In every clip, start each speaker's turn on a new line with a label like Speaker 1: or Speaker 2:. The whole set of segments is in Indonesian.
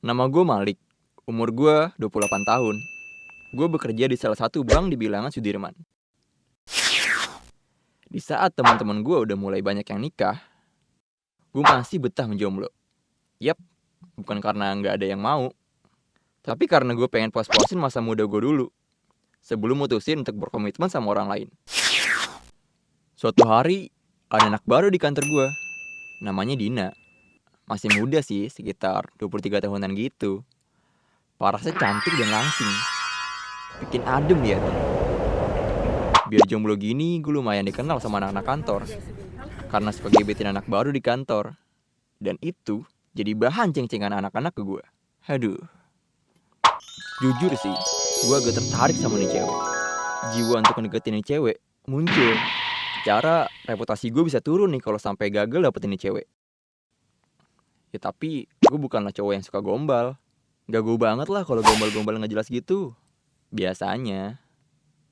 Speaker 1: Nama gue Malik, umur gue 28 tahun. Gue bekerja di salah satu bank di bilangan Sudirman. Di saat teman-teman gue udah mulai banyak yang nikah, gue masih betah menjomblo. Yap, bukan karena nggak ada yang mau, tapi karena gue pengen puas-puasin masa muda gue dulu, sebelum mutusin untuk berkomitmen sama orang lain. Suatu hari, ada anak baru di kantor gue, namanya Dina. Masih muda sih, sekitar 23 tahunan gitu. Parasnya cantik dan langsing, bikin adem ya. Biar jomblo gini, gue lumayan dikenal sama anak-anak kantor. Karena suka gebetin anak baru di kantor. Dan itu jadi bahan ceng-cengan anak-anak ke gue. Aduh. Jujur sih, gue agak tertarik sama nih cewek. Jiwa untuk ngedeketin nih cewek muncul. Secara reputasi gue bisa turun nih kalau sampai gagal dapetin nih cewek. Ya tapi, gue bukanlah cowok yang suka gombal. Gago banget lah kalau gombal-gombal nggak jelas gitu. Biasanya,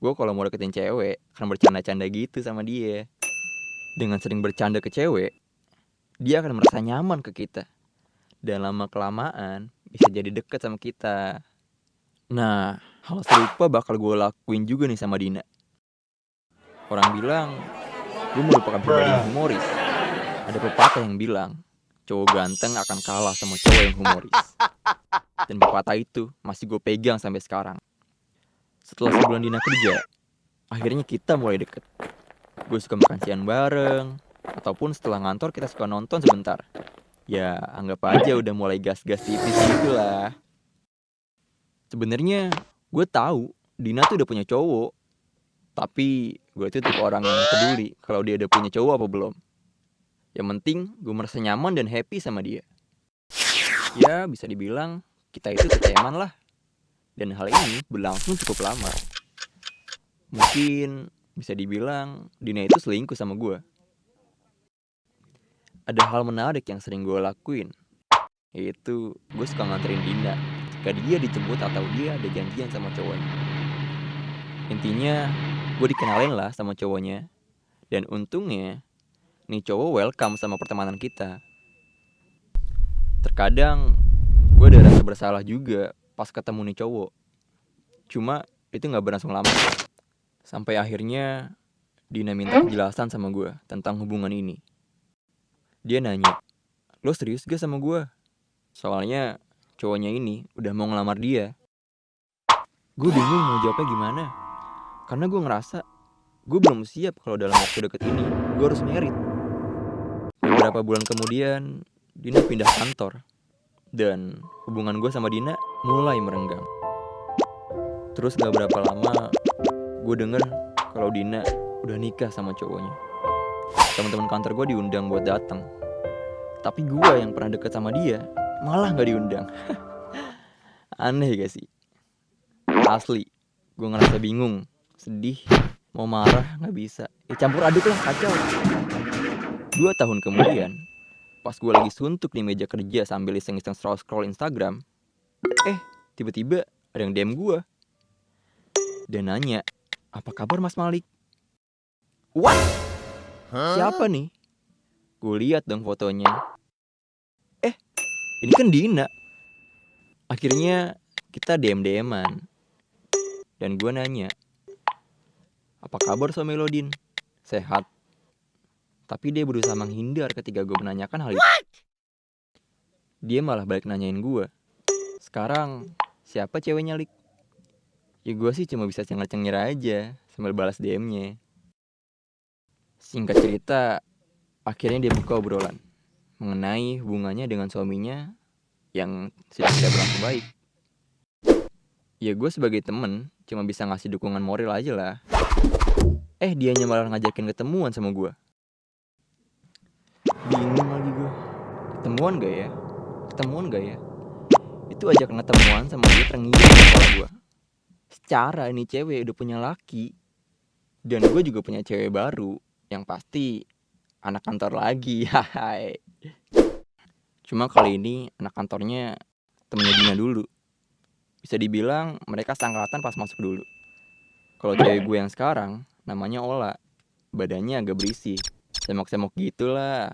Speaker 1: gue kalau mau deketin cewek akan bercanda-canda gitu sama dia. Dengan sering bercanda ke cewek, dia akan merasa nyaman ke kita. Dan lama-kelamaan bisa jadi deket sama kita. Nah, hal serupa bakal gue lakuin juga nih sama Dina. Orang bilang, gue merupakan pribadi yang humoris. Ada pepatah yang bilang, cowok ganteng akan kalah sama cowok yang humoris. Dan pepatah itu masih gue pegang sampai sekarang. Setelah sebulan Dina kerja, akhirnya kita mulai deket. Gue suka makan siang bareng, ataupun setelah ngantor kita suka nonton sebentar. Ya, anggap aja udah mulai gas-gas tipis gitu lah. Sebenarnya gue tahu Dina tuh udah punya cowok. Tapi gue itu tipe orang yang peduli kalau dia udah punya cowok apa belum. Yang penting gue merasa nyaman dan happy sama dia. Ya, bisa dibilang kita itu keteman lah. Dan hal ini berlangsung cukup lama. Mungkin bisa dibilang Dina itu selingkuh sama gue. Ada hal menarik yang sering gue lakuin, yaitu gue suka nganterin Dina jika dia dijemput atau dia ada janjian sama cowoknya. Intinya, gue dikenalin lah sama cowoknya. Dan untungnya, nih cowok welcome sama pertemanan kita. Terkadang, gue ada rasa bersalah juga pas ketemu nih cowok. Cuma, itu gak berlangsung lama. Sampai akhirnya, Dina minta kejelasan sama gue tentang hubungan ini. Dia nanya, lo serius gak sama gue? Soalnya cowoknya ini udah mau ngelamar dia. Gue bingung mau jawabnya gimana. Karena gue ngerasa gue belum siap kalau dalam waktu deket ini gue harus merit. Beberapa bulan kemudian Dina pindah kantor. Dan hubungan gue sama Dina mulai merenggang. Terus gak berapa lama gue denger kalau Dina udah nikah sama cowoknya. Teman-teman kantor gue diundang buat datang. Tapi gue yang pernah deket sama dia malah gak diundang. Aneh gak sih? Asli, gue ngerasa bingung, sedih, mau marah gak bisa. Ya campur aduk lah, kacau. 2 tahun kemudian, pas gue lagi suntuk di meja kerja sambil iseng-iseng scroll Instagram, tiba-tiba ada yang DM gue dan nanya, apa kabar Mas Malik? What? Siapa nih? Gue lihat dong fotonya. Ini kan Dina. Akhirnya kita DM-an. Dan gue nanya, apa kabar sama Melodin? Sehat? Tapi dia berusaha menghindar ketika gue menanyakan hal itu. Dia malah balik nanyain gue, sekarang siapa ceweknya Lik? Ya gue sih cuma bisa cengir-cengir aja sambil balas DM-nya. Singkat cerita, akhirnya dia buka obrolan mengenai hubungannya dengan suaminya yang sudah tidak berlangsung baik. Ya gue sebagai temen cuma bisa ngasih dukungan moral aja lah. Dianya malah ngajakin ketemuan sama gue. Bingung lagi gue, ketemuan gak ya? Itu ajak ketemuan sama dia terngiang di kepala gue. Secara ini cewek udah punya laki, dan gue juga punya cewek baru, yang pasti anak kantor lagi. Hai. Cuma kali ini anak kantornya temennya Dina dulu. Bisa dibilang mereka sangkatan pas masuk dulu. Kalau cewek gue yang sekarang namanya Ola. Badannya agak berisi, semok-semok gitulah.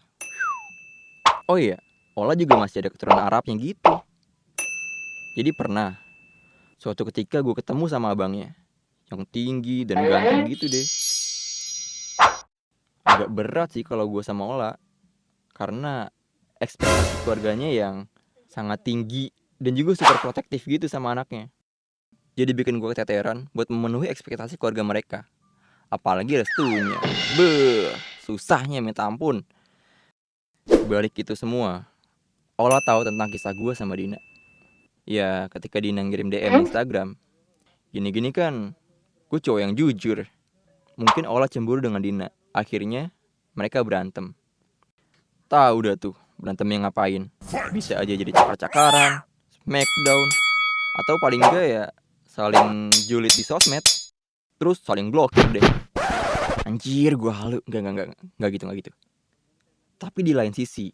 Speaker 1: Oh iya, Ola juga masih ada keturunan Arabnya gitu. Jadi pernah, suatu ketika gue ketemu sama abangnya, yang tinggi dan ganteng gitu deh. Agak berat sih kalau gue sama Ola, karena ekspektasi keluarganya yang sangat tinggi dan juga super protektif gitu sama anaknya. Jadi bikin gue keteteran buat memenuhi ekspektasi keluarga mereka. Apalagi restunya. Beuh, susahnya minta ampun. Balik itu semua, Ola tahu tentang kisah gue sama Dina. Ya, ketika Dina ngirim DM Instagram, gini-gini kan, gue cowok yang jujur. Mungkin Ola cemburu dengan Dina. Akhirnya, mereka berantem. Tahu dah tuh, berantemnya ngapain. Bisa aja jadi cakar-cakaran, smackdown, atau paling enggak ya saling julid di sosmed. Terus saling blokir deh. Anjir, gue halu. Enggak gitu. Tapi di lain sisi,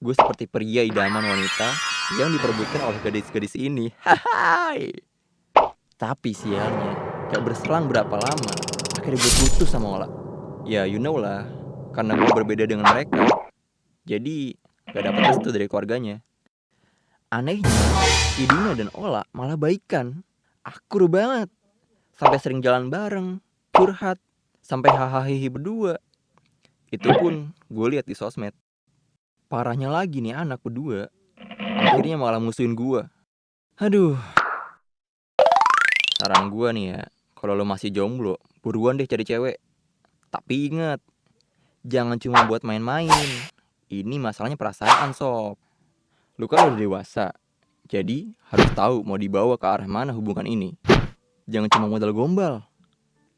Speaker 1: gue seperti pria idaman wanita yang diperebutkan oleh gadis-gadis ini. Hai. Tapi sialnya, gak berselang berapa lama, akhirnya gue putus sama Ola. Ya you know lah, karena gue berbeda dengan mereka. Jadi gak dapet restu dari keluarganya. Anehnya, Idina dan Ola malah baikan. Akur banget. Sampai sering jalan bareng, curhat, sampai hahaha berdua. Itu pun gue lihat di sosmed. Parahnya lagi nih anak berdua, akhirnya malah musuhin gue. Aduh. Saran gue nih ya, kalau lo masih jomblo, buruan deh cari cewek. Tapi inget, jangan cuma buat main-main. Ini masalahnya perasaan sob. Lu kan udah dewasa, jadi harus tahu mau dibawa ke arah mana hubungan ini. Jangan cuma modal gombal.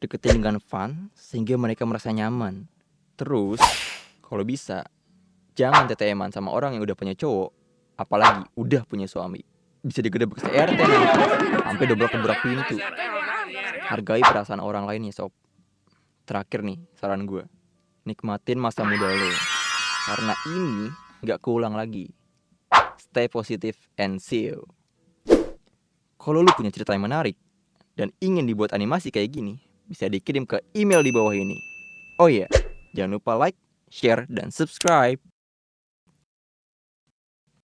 Speaker 1: Deketin dengan fun sehingga mereka merasa nyaman. Terus, kalau bisa, jangan TTM-an sama orang yang udah punya cowok, apalagi udah punya suami. Bisa digedebek se-RT nanti, sampai dobrak-dobrak pintu. Hargai perasaan orang lain ya sob. Terakhir nih, saran gue, nikmatin masa muda lo, karena ini gak keulang lagi. Stay positive and see you. Kalau lu punya cerita yang menarik dan ingin dibuat animasi kayak gini, bisa dikirim ke email di bawah ini. Oh iya, jangan lupa like, share, dan subscribe.